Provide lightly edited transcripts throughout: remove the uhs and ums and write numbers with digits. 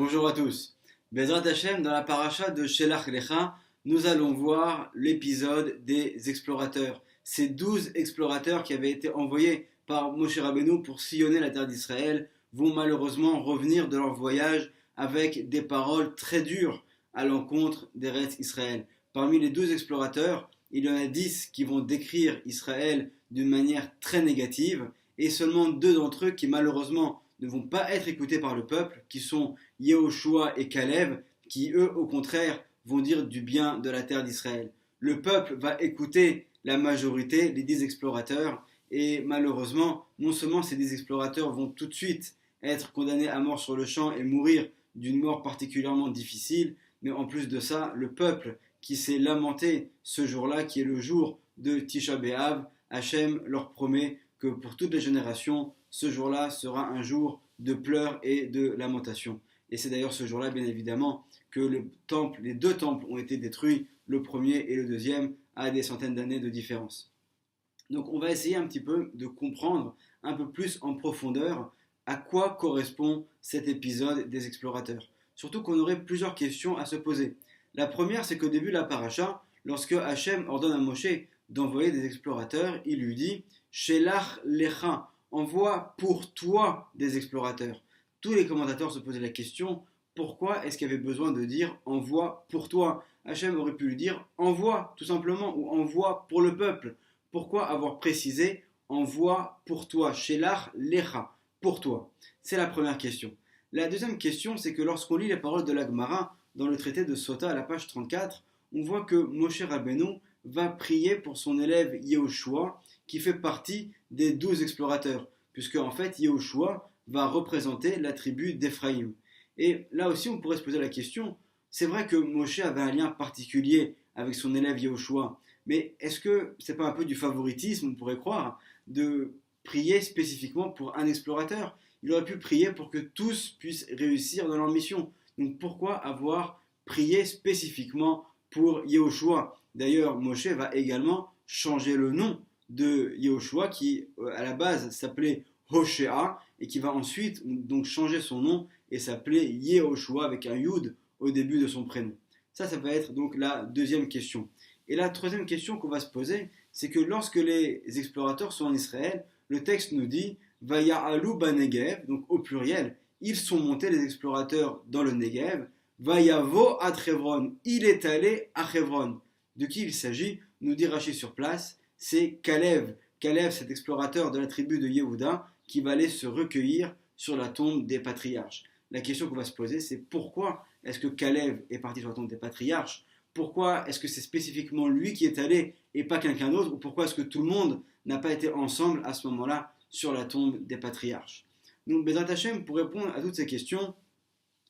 Bonjour à tous. Bezrat Hashem, dans la paracha de Shelach Lecha, nous allons voir l'épisode des explorateurs. Ces 12 explorateurs qui avaient été envoyés par Moshe Rabbeinu pour sillonner la terre d'Israël vont malheureusement revenir de leur voyage avec des paroles très dures à l'encontre d'Eretz Israël. Parmi les 12 explorateurs, il y en a 10 qui vont décrire Israël d'une manière très négative et seulement 2 d'entre eux qui malheureusement ne vont pas être écoutés par le peuple, qui sont Yehoshua et Caleb, qui eux, au contraire, vont dire du bien de la terre d'Israël. Le peuple va écouter la majorité, les 10 explorateurs, et malheureusement, non seulement ces 10 explorateurs vont tout de suite être condamnés à mort sur le champ et mourir d'une mort particulièrement difficile, mais en plus de ça, le peuple qui s'est lamenté ce jour-là, qui est le jour de Tisha B'Av, Hachem leur promet que pour toutes les générations, ce jour-là sera un jour de pleurs et de lamentation. Et c'est d'ailleurs ce jour-là, bien évidemment, que les 2 temples ont été détruits, le premier et le deuxième, à des centaines d'années de différence. Donc on va essayer un petit peu de comprendre un peu plus en profondeur à quoi correspond cet épisode des explorateurs. Surtout qu'on aurait plusieurs questions à se poser. La première, c'est qu'au début de la paracha, lorsque Hachem ordonne à Moshe d'envoyer des explorateurs, il lui dit « Shelach lecha » envoie pour toi des explorateurs. Tous les commentateurs se posaient la question, pourquoi est-ce qu'il y avait besoin de dire envoie pour toi? Hachem aurait pu lui dire envoie tout simplement ou envoie pour le peuple. Pourquoi avoir précisé envoie pour toi, Shelach lecha, pour toi? C'est la première question. La deuxième question, c'est que lorsqu'on lit les paroles de l'Agmara dans le traité de Sota à la page 34, on voit que Moshe Rabbeinu va prier pour son élève Yehoshua, qui fait partie des 12 explorateurs, puisque en fait Yehoshua va représenter la tribu d'Éphraïm. Et là aussi on pourrait se poser la question, c'est vrai que Moshe avait un lien particulier avec son élève Yehoshua, mais est-ce que c'est pas un peu du favoritisme, on pourrait croire, de prier spécifiquement pour un explorateur? Il aurait pu prier pour que tous puissent réussir dans leur mission. Donc pourquoi avoir prié spécifiquement pour Yehoshua? D'ailleurs, Moshe va également changer le nom de Yehoshua qui à la base s'appelait Hoshea et qui va ensuite donc changer son nom et s'appeler Yehoshua avec un Yud au début de son prénom. Ça va être donc la deuxième question. Et la troisième question qu'on va se poser, c'est que lorsque les explorateurs sont en Israël, le texte nous dit Vaya'alu banegev, donc au pluriel, ils sont montés les explorateurs dans le Negev. Vayavo à Hebron, il est allé à Hebron. De qui il s'agit? Nous dit Rashi sur place, c'est Caleb. Caleb, cet explorateur de la tribu de Yehuda, qui va aller se recueillir sur la tombe des patriarches. La question qu'on va se poser, c'est pourquoi est-ce que Caleb est parti sur la tombe des patriarches? Pourquoi est-ce que c'est spécifiquement lui qui est allé et pas quelqu'un d'autre? Ou pourquoi est-ce que tout le monde n'a pas été ensemble à ce moment-là sur la tombe des patriarches? Donc, Bezrat Hashem, pour répondre à toutes ces questions,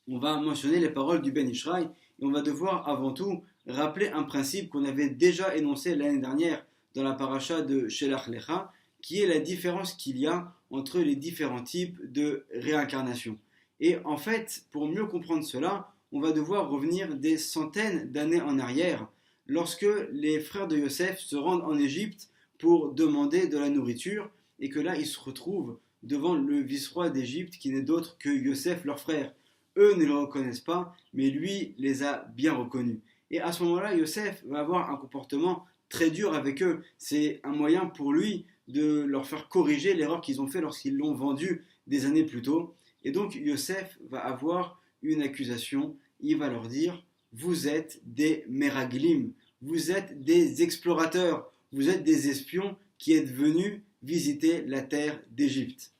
on va mentionner les paroles du Ben Ishraï et on va devoir avant tout rappeler un principe qu'on avait déjà énoncé l'année dernière dans la paracha de Shelach Lecha, qui est la différence qu'il y a entre les différents types de réincarnation. Et en fait, pour mieux comprendre cela, on va devoir revenir des centaines d'années en arrière, lorsque les frères de Yosef se rendent en Égypte pour demander de la nourriture, et que là, ils se retrouvent devant le vice-roi d'Égypte, qui n'est d'autre que Yosef, leur frère. Eux ne le reconnaissent pas, mais lui les a bien reconnus. Et à ce moment-là, Yosef va avoir un comportement très dur avec eux. C'est un moyen pour lui de leur faire corriger l'erreur qu'ils ont fait lorsqu'ils l'ont vendu des années plus tôt. Et donc Yosef va avoir une accusation. Il va leur dire « Vous êtes des meraglim, vous êtes des explorateurs, vous êtes des espions qui êtes venus visiter la terre d'Égypte. »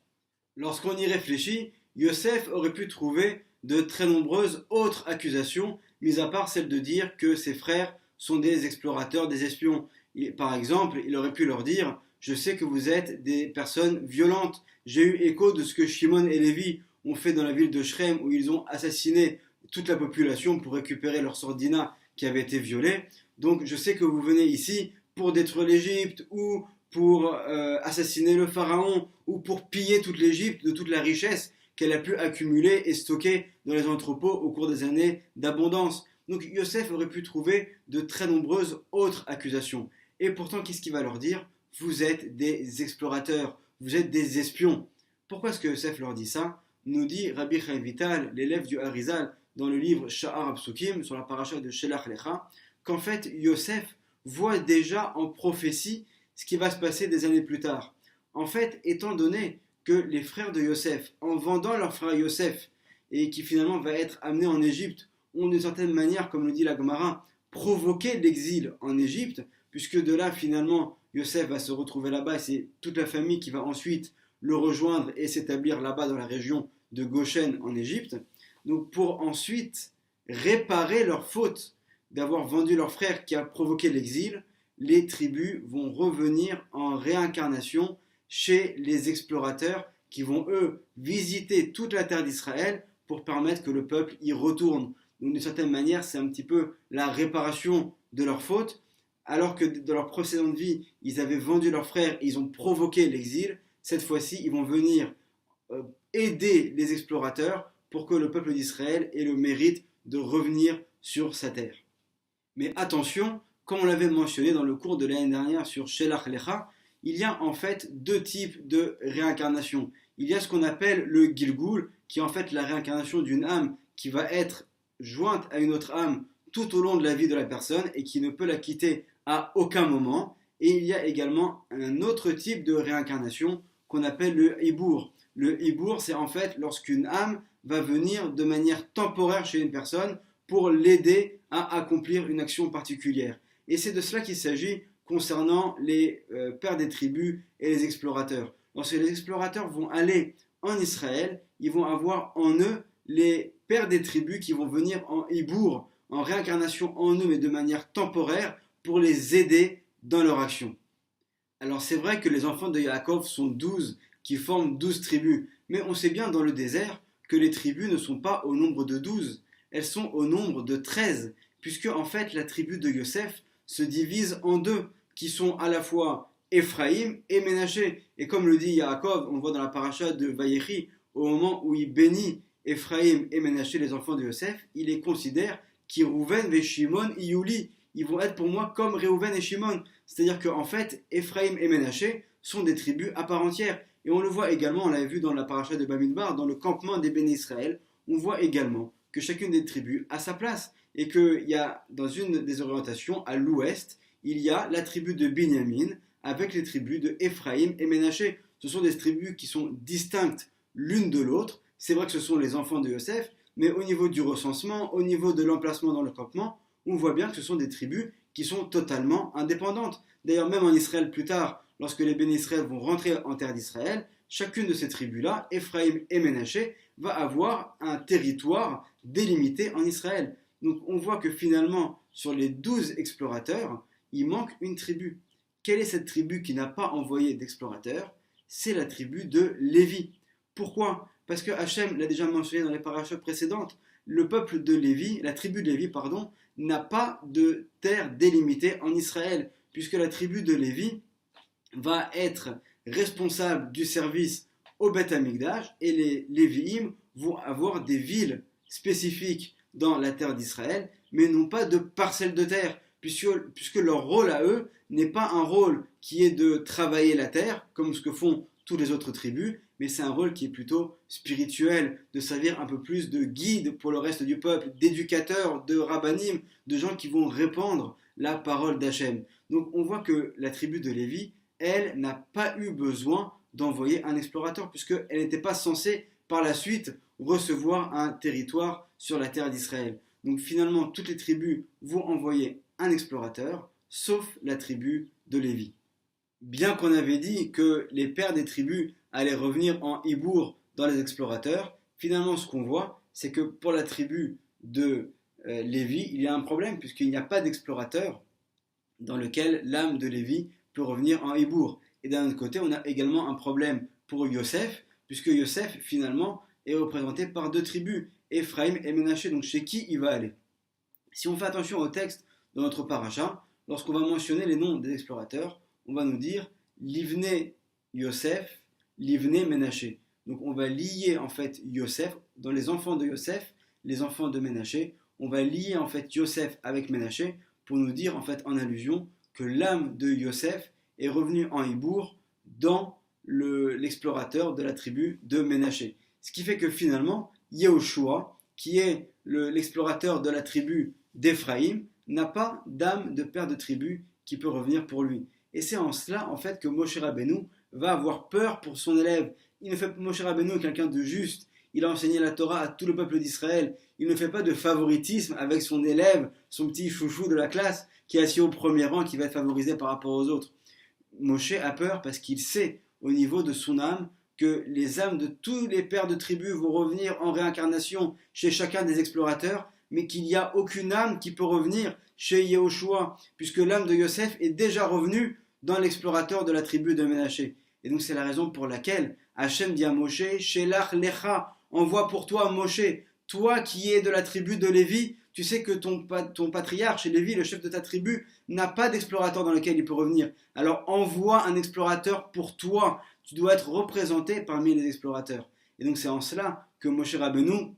Lorsqu'on y réfléchit, Yosef aurait pu trouver de très nombreuses autres accusations, mis à part celle de dire que ses frères sont des explorateurs, des espions. Par exemple, il aurait pu leur dire « Je sais que vous êtes des personnes violentes. J'ai eu écho de ce que Shimon et Lévi ont fait dans la ville de Shrem, où ils ont assassiné toute la population pour récupérer leur sœur Dina qui avait été violée. Donc je sais que vous venez ici pour détruire l'Égypte ou pour assassiner le pharaon ou pour piller toute l'Égypte de toute la richesse qu'elle a pu accumuler et stocker dans les entrepôts au cours des années d'abondance. » Donc Yosef aurait pu trouver de très nombreuses autres accusations. Et pourtant, qu'est-ce qu'il va leur dire? Vous êtes des explorateurs, vous êtes des espions. Pourquoi est-ce que Yosef leur dit ça? nous dit Rabbi Chaim Vital, l'élève du Harizal, dans le livre Sha'ar Apsukim, sur la paracha de Shelach Lecha, qu'en fait Yosef voit déjà en prophétie ce qui va se passer des années plus tard. En fait, étant donné que les frères de Yosef, en vendant leur frère Yosef, et qui finalement va être amené en Égypte, ont d'une certaine manière, comme le dit la Gemara, provoqué l'exil en Égypte, puisque de là finalement Yosef va se retrouver là-bas, et c'est toute la famille qui va ensuite le rejoindre et s'établir là-bas dans la région de Goshen en Égypte. Donc pour ensuite réparer leur faute d'avoir vendu leur frère qui a provoqué l'exil, les tribus vont revenir en réincarnation chez les explorateurs qui vont eux visiter toute la terre d'Israël pour permettre que le peuple y retourne. Donc d'une certaine manière, c'est un petit peu la réparation de leur faute, alors que dans leur précédente vie, ils avaient vendu leur frère et ils ont provoqué l'exil. Cette fois-ci, ils vont venir aider les explorateurs pour que le peuple d'Israël ait le mérite de revenir sur sa terre. Mais attention, comme on l'avait mentionné dans le cours de l'année dernière sur Shelach Lecha, il y a en fait deux types de réincarnation. Il y a ce qu'on appelle le Gilgul, qui est en fait la réincarnation d'une âme qui va être jointe à une autre âme tout au long de la vie de la personne et qui ne peut la quitter à aucun moment. Et il y a également un autre type de réincarnation qu'on appelle le Hibour. Le Hibour, c'est en fait lorsqu'une âme va venir de manière temporaire chez une personne pour l'aider à accomplir une action particulière. Et c'est de cela qu'il s'agit concernant les pères des tribus et les explorateurs. Lorsque les explorateurs vont aller en Israël, ils vont avoir en eux les pères des tribus qui vont venir en Hibour, en réincarnation en eux, mais de manière temporaire, pour les aider dans leur action. Alors c'est vrai que les enfants de Yaakov sont 12, qui forment 12 tribus, mais on sait bien dans le désert que les tribus ne sont pas au nombre de 12, elles sont au nombre de 13, puisque en fait la tribu de Yosef se divise en deux, qui sont à la fois Éphraïm et Ménaché. Et comme le dit Yaakov, on le voit dans la paracha de Vayechi, au moment où il bénit Éphraïm et Ménaché, les enfants de Yosef, il les considère qui Rouven et Shimon et Yuli. Ils vont être pour moi comme Réhouven et Shimon. C'est-à-dire qu'en fait, Éphraïm et Ménaché sont des tribus à part entière. Et on le voit également, on l'avait vu dans la paracha de Bamidbar, dans le campement des Béné Israël, on voit également que chacune des tribus a sa place. Et qu'il y a, dans une des orientations, à l'ouest, il y a la tribu de Binyamin avec les tribus de Éphraïm et Ménaché. Ce sont des tribus qui sont distinctes l'une de l'autre. C'est vrai que ce sont les enfants de Yosef, mais au niveau du recensement, au niveau de l'emplacement dans le campement, on voit bien que ce sont des tribus qui sont totalement indépendantes. D'ailleurs, même en Israël plus tard, lorsque les Béné Israël vont rentrer en terre d'Israël, chacune de ces tribus-là, Éphraïm et Ménaché, va avoir un territoire délimité en Israël. Donc on voit que finalement, sur les 12 explorateurs, il manque une tribu. Quelle est cette tribu qui n'a pas envoyé d'explorateurs? C'est la tribu de Lévi. Pourquoi? Parce que Hachem l'a déjà mentionné dans les parachutes précédentes. Le peuple de Lévi, la tribu de Lévi, pardon, n'a pas de terre délimitée en Israël, puisque la tribu de Lévi va être responsable du service au Beth Amikdash, et les Lévi'im vont avoir des villes spécifiques dans la terre d'Israël, mais non pas de parcelles de terre, puisque leur rôle à eux n'est pas un rôle qui est de travailler la terre, comme ce que font toutes les autres tribus, mais c'est un rôle qui est plutôt spirituel, de servir un peu plus de guide pour le reste du peuple, d'éducateur, de rabbanim, de gens qui vont répandre la parole d'Hachem. Donc on voit que la tribu de Lévi, elle n'a pas eu besoin d'envoyer un explorateur, puisqu'elle n'était pas censée par la suite recevoir un territoire sur la terre d'Israël. Donc finalement, toutes les tribus vont envoyer un explorateur, sauf la tribu de Lévi. Bien qu'on avait dit que les pères des tribus allaient revenir en Hibour dans les explorateurs, finalement ce qu'on voit, c'est que pour la tribu de Lévi, il y a un problème, puisqu'il n'y a pas d'explorateur dans lequel l'âme de Lévi peut revenir en Hibour. Et d'un autre côté, on a également un problème pour Yosef, puisque Yosef, finalement, est représenté par deux tribus, Éphraïm et Ménaché. Donc chez qui il va aller? Si on fait attention au texte de notre paracha, lorsqu'on va mentionner les noms des explorateurs, on va nous dire Livné Yosef, Livné Ménaché. Donc on va lier en fait Yosef, dans les enfants de Yosef, les enfants de Ménaché, on va lier en fait Yosef avec Ménaché pour nous dire en fait en allusion que l'âme de Yosef est revenue en Hibour dans l'explorateur de la tribu de Ménaché. Ce qui fait que finalement, Yehoshua, qui est l'explorateur de la tribu d'Éphraïm, n'a pas d'âme de père de tribu qui peut revenir pour lui. Et c'est en cela, en fait, que Moshe Rabbeinu va avoir peur pour son élève. Moshe Rabbeinu est quelqu'un de juste. Il a enseigné la Torah à tout le peuple d'Israël. Il ne fait pas de favoritisme avec son élève, son petit chouchou de la classe, qui est assis au premier rang, qui va être favorisé par rapport aux autres. Moshe a peur parce qu'il sait, au niveau de son âme, que les âmes de tous les pères de tribus vont revenir en réincarnation chez chacun des explorateurs, mais qu'il n'y a aucune âme qui peut revenir chez Yehoshua, puisque l'âme de Yosef est déjà revenue dans l'explorateur de la tribu de Ménaché. Et donc c'est la raison pour laquelle Hachem dit à Moshe, Shelach Lecha, envoie pour toi Moshe, toi qui es de la tribu de Lévi, tu sais que ton patriarche, Lévi, le chef de ta tribu, n'a pas d'explorateur dans lequel il peut revenir. Alors envoie un explorateur pour toi. Tu dois être représenté parmi les explorateurs. Et donc c'est en cela que Moshe Rabbeinu,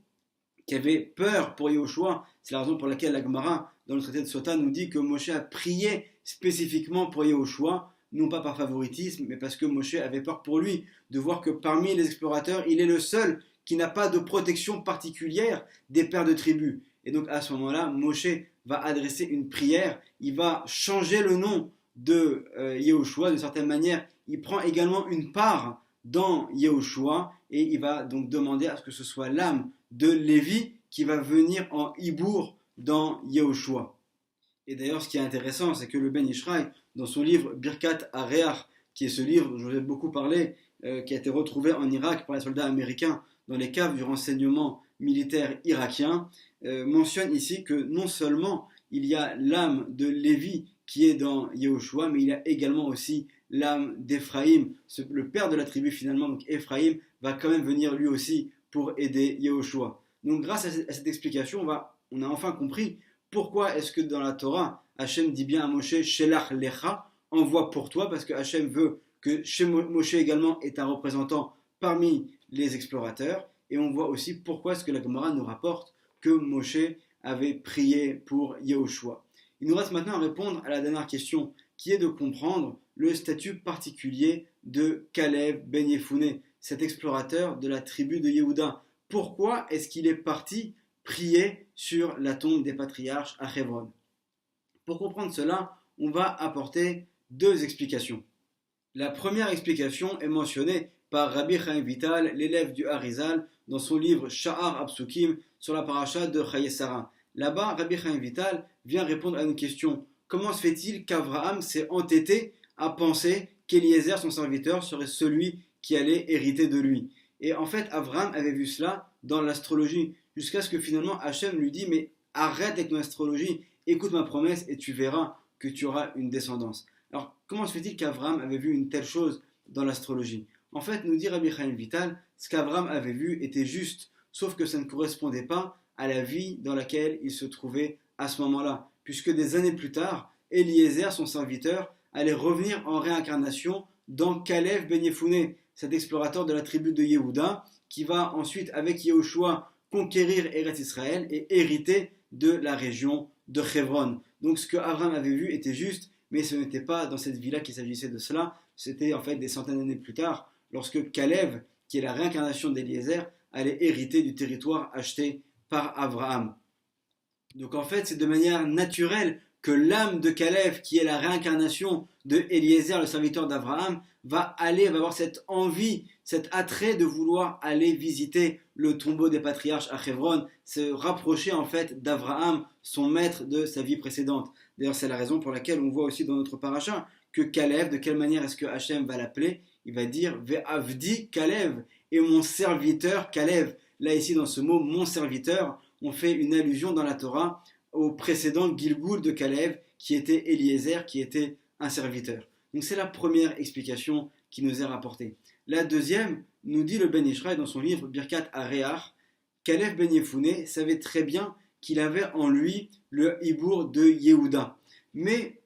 qui avait peur pour Yehoshua, c'est la raison pour laquelle la Gemara, dans le traité de Sota, nous dit que Moshe a prié spécifiquement pour Yehoshua, non pas par favoritisme, mais parce que Moshe avait peur pour lui, de voir que parmi les explorateurs, il est le seul qui n'a pas de protection particulière des pères de tribu. Et donc à ce moment-là, Moshe va adresser une prière, il va changer le nom de Yehoshua d'une certaine manière, il prend également une part dans Yehoshua et il va donc demander à ce que ce soit l'âme de Lévi qui va venir en hibour dans Yehoshua. Et d'ailleurs, ce qui est intéressant, c'est que le Ben Ishraï, dans son livre Birkat Areach, qui est ce livre dont je vous ai beaucoup parlé, qui a été retrouvé en Irak par les soldats américains dans les caves du renseignement militaire irakien, mentionne ici que non seulement il y a l'âme de Lévi qui est dans Yehoshua, mais il y a également aussi l'âme d'Éphraïm, le père de la tribu finalement, donc Éphraïm, va quand même venir lui aussi pour aider Yehoshua. Donc grâce à cette explication, on a enfin compris pourquoi est-ce que dans la Torah, Hachem dit bien à Moshe, Shelach Lecha, envoie pour toi, parce que Hachem veut que Moshe également est un représentant parmi les explorateurs, et on voit aussi pourquoi est-ce que la Gemara nous rapporte que Moshe avait prié pour Yehoshua. Il nous reste maintenant à répondre à la dernière question, qui est de comprendre le statut particulier de Kalev ben Yefouné, cet explorateur de la tribu de Yehuda. Pourquoi est-ce qu'il est parti prier sur la tombe des patriarches à Hebron? Pour comprendre cela, on va apporter deux explications. La première explication est mentionnée par Rabbi Chaim Vital, l'élève du Harizal, dans son livre Sha'ar Absukim sur la paracha de Chaye Sarah. Là-bas, Rabbi Chaim Vital vient répondre à une question. Comment se fait-il qu'Abraham s'est entêté à penser qu'Eliezer, son serviteur, serait celui qui allait hériter de lui? Et en fait, Abraham avait vu cela dans l'astrologie, jusqu'à ce que finalement Hachem lui dit, mais arrête avec ton astrologie, écoute ma promesse et tu verras que tu auras une descendance. Alors, comment se fait-il qu'Abraham avait vu une telle chose dans l'astrologie? En fait, nous dit Rabbi Chaim Vital, ce qu'Abraham avait vu était juste, sauf que ça ne correspondait pas à la vie dans laquelle il se trouvait à ce moment-là, puisque des années plus tard, Eliezer, son serviteur, allait revenir en réincarnation dans Kalev ben Yefouné, cet explorateur de la tribu de Yehuda, qui va ensuite, avec Yehoshua, conquérir Eretz Israël et hériter de la région de Hebron. Donc ce que Abraham avait vu était juste, mais ce n'était pas dans cette vie-là qu'il s'agissait de cela, c'était en fait des centaines d'années plus tard, lorsque Kalev, qui est la réincarnation d'Eliezer, allait hériter du territoire acheté par Abraham. Donc en fait, c'est de manière naturelle que l'âme de Kalev, qui est la réincarnation de Eliezer, le serviteur d'Abraham, va avoir cette envie, cet attrait de vouloir aller visiter le tombeau des patriarches à Hebron, se rapprocher en fait d'Abraham, son maître de sa vie précédente. D'ailleurs, c'est la raison pour laquelle on voit aussi dans notre paracha que Kalev, de quelle manière est-ce que Hachem va l'appeler? Il va dire Ve'avdi Kalev, et mon serviteur Kalev. Là ici dans ce mot mon serviteur, on fait une allusion dans la Torah au précédent Gilgul de Kalev, qui était Eliezer, qui était un serviteur. Donc c'est la première explication qui nous est rapportée. La deuxième, nous dit le Ben Ishraï dans son livre Birkat Areach, Kalev ben Yefouné savait très bien qu'il avait en lui le hibour de Yehuda. Mais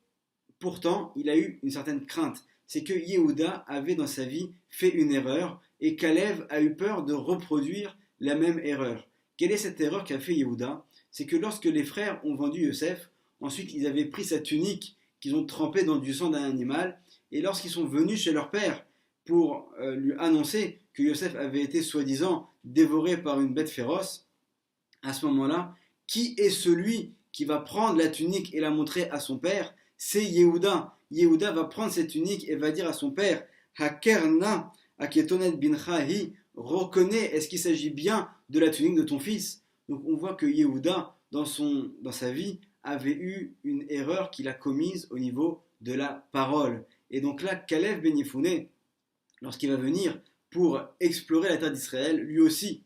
pourtant, il a eu une certaine crainte. C'est que Yehuda avait dans sa vie fait une erreur et Kalev a eu peur de reproduire la même erreur. Quelle est cette erreur qu'a fait Yehuda? C'est que lorsque les frères ont vendu Yosef, ensuite ils avaient pris sa tunique qu'ils ont trempée dans du sang d'un animal, et lorsqu'ils sont venus chez leur père pour lui annoncer que Yosef avait été soi-disant dévoré par une bête féroce, à ce moment-là, qui est celui qui va prendre la tunique et la montrer à son père? C'est Yehuda. Yehuda va prendre cette tunique et va dire à son père, Hakerna, Aketonet binchahi, reconnais, est-ce qu'il s'agit bien de la tunique de ton fils? Donc on voit que Yehuda, dans sa vie, avait eu une erreur qu'il a commise au niveau de la parole. Et donc là, Kalev ben Yefouné, lorsqu'il va venir pour explorer la terre d'Israël, lui aussi,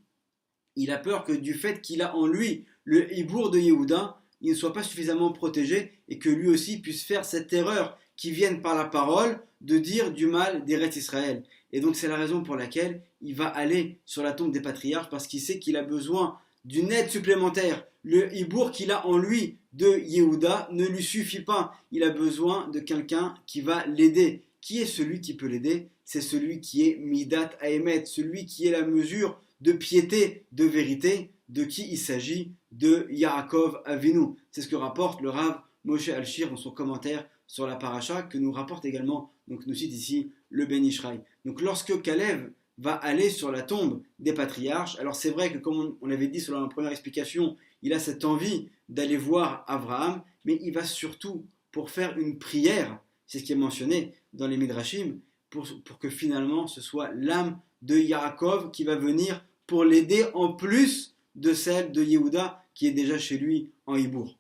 il a peur que du fait qu'il a en lui le hibour de Yehuda, il ne soit pas suffisamment protégé et que lui aussi puisse faire cette erreur qui vienne par la parole de dire du mal d'Eretz Israël. Et donc c'est la raison pour laquelle il va aller sur la tombe des patriarches parce qu'il sait qu'il a besoin d'une aide supplémentaire. Le hibour qu'il a en lui de Yehuda ne lui suffit pas. Il a besoin de quelqu'un qui va l'aider. Qui est celui qui peut l'aider? C'est celui qui est Midat Haemet, celui qui est la mesure de piété, de vérité. De qui il s'agit? De Yaakov Avinu. C'est ce que rapporte le Rav Moshe Alshir dans son commentaire sur la paracha, que nous rapporte également, donc nous cite ici le Ben Ishraï. Donc lorsque Kalev va aller sur la tombe des patriarches, alors c'est vrai que comme on l'avait dit sur la première explication, il a cette envie d'aller voir Abraham, mais il va surtout pour faire une prière, c'est ce qui est mentionné dans les Midrashim, pour que finalement ce soit l'âme de Yaakov qui va venir pour l'aider en plus de celle de Yehuda qui est déjà chez lui en Hibour.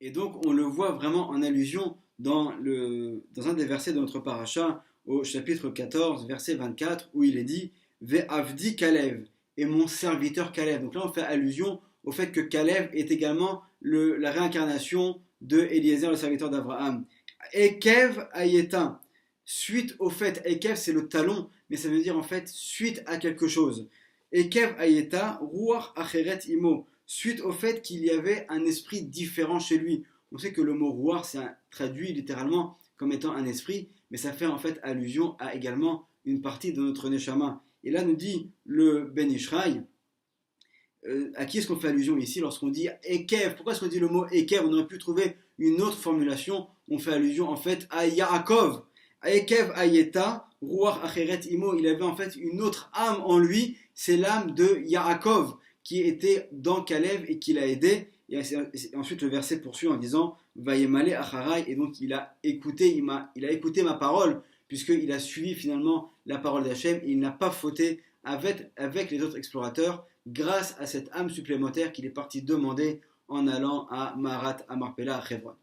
Et donc on le voit vraiment en allusion dans un des versets de notre paracha, au chapitre 14, verset 24, où il est dit Ve'avdi Kalev, et mon serviteur Kalev. Donc là on fait allusion au fait que Kalev est également la réincarnation de Eliezer, le serviteur d'Abraham. Ekev Ayeta, suite au fait, Ekev c'est le talon, mais ça veut dire en fait suite à quelque chose. Ekev Ayeta, Ruach Acheret Imo, suite au fait qu'il y avait un esprit différent chez lui. On sait que le mot Ruach c'est traduit littéralement comme étant un esprit, mais ça fait en fait allusion à également une partie de notre Neshama. Et là nous dit le Ben Ishraï, à qui est-ce qu'on fait allusion ici lorsqu'on dit Ekev? Pourquoi est-ce qu'on dit le mot Ekev? On aurait pu trouver une autre formulation. On fait allusion en fait à Yaakov. Ekev Ayeta, Ruach Acheret Imo, il avait en fait une autre âme en lui, c'est l'âme de Yaakov qui était dans Kalev et qui l'a aidé. Et ensuite le verset poursuit en disant Vayemale Acharai, et donc il a écouté ma parole, puisqu'il a suivi finalement la parole d'Hachem et il n'a pas fauté avec les autres explorateurs grâce à cette âme supplémentaire qu'il est parti demander en allant à Marat, à Marpella, à Hebron.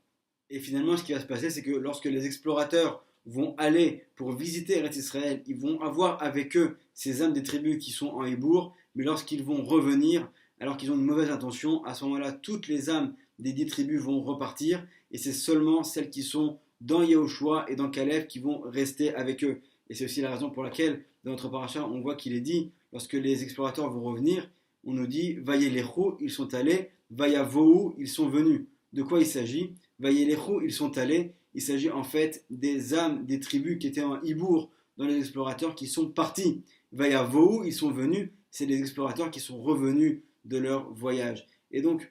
Et finalement ce qui va se passer, c'est que lorsque les explorateurs vont aller pour visiter Eretz Israël, ils vont avoir avec eux ces âmes des tribus qui sont en Hibour, mais lorsqu'ils vont revenir, alors qu'ils ont une mauvaise intention, à ce moment-là, toutes les âmes des 10 tribus vont repartir, et c'est seulement celles qui sont dans Yehoshua et dans Kalev qui vont rester avec eux. Et c'est aussi la raison pour laquelle, dans notre paracha, on voit qu'il est dit, lorsque les explorateurs vont revenir, on nous dit, Vayelechu, ils sont allés, Vayavohu, ils sont venus. De quoi il s'agit? Vayelechu, ils sont allés. Il s'agit en fait des âmes des tribus qui étaient en Hibour dans les explorateurs qui sont partis. Vayavohu, ils sont venus, c'est les explorateurs qui sont revenus de leur voyage. Et donc,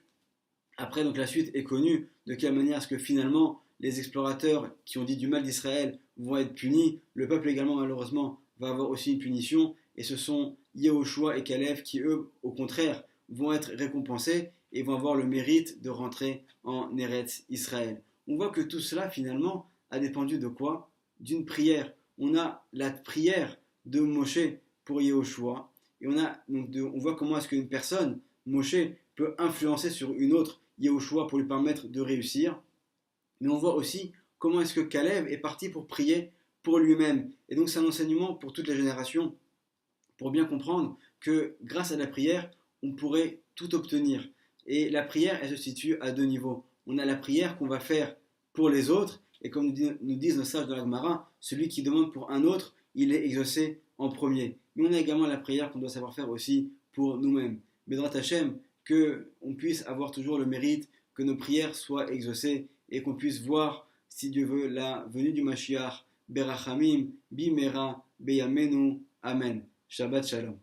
après, donc, la suite est connue, de quelle manière est-ce que finalement les explorateurs qui ont dit du mal d'Israël vont être punis, le peuple également malheureusement va avoir aussi une punition, et ce sont Yehoshua et Kalev qui eux, au contraire, vont être récompensés et vont avoir le mérite de rentrer en Eretz Israël. On voit que tout cela finalement a dépendu de quoi? D'une prière. On a la prière de Moshe pour Yehoshua, et on voit comment est-ce qu'une personne, Moshe, peut influencer sur une autre, Yehoshua, pour lui permettre de réussir. Mais on voit aussi comment est-ce que Kalev est parti pour prier pour lui-même. Et donc c'est un enseignement pour toutes les générations, pour bien comprendre que grâce à la prière, on pourrait tout obtenir. Et la prière, elle se situe à deux niveaux. On a la prière qu'on va faire pour les autres, et comme nous disent nos sages de la Gemara, celui qui demande pour un autre, il est exaucé en premier. Mais on a également la prière qu'on doit savoir faire aussi pour nous-mêmes. Mais dans Hachem, qu'on puisse avoir toujours le mérite que nos prières soient exaucées et qu'on puisse voir, si Dieu veut, la venue du Mashiach, Berachamim, Bimera, Beyamenu, Amen. Shabbat Shalom.